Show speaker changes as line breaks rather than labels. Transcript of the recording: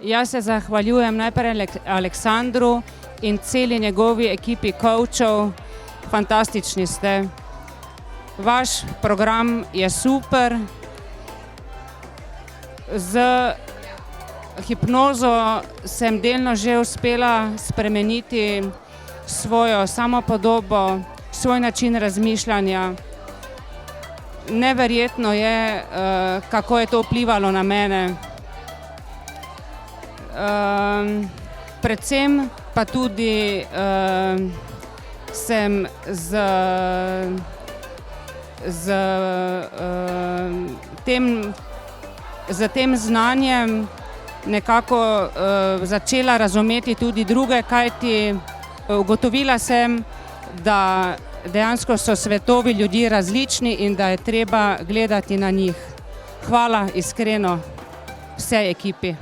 Jaz se zahvaljujem najprej Aleksandru in celi njegovi ekipi coachov. Fantastični ste. Vaš program je super. Z hipnozo sem delno že uspela spremeniti svojo samopodobo, svoj način razmišljanja. Neverjetno je, kako je to vplivalo na mene. Predvsem pa tudi sem z tem znanjem nekako začela razumeti tudi druge, kajti ugotovila sem, da dejansko so svetovi ljudi različni in da je treba gledati na njih. Hvala iskreno vsej ekipi.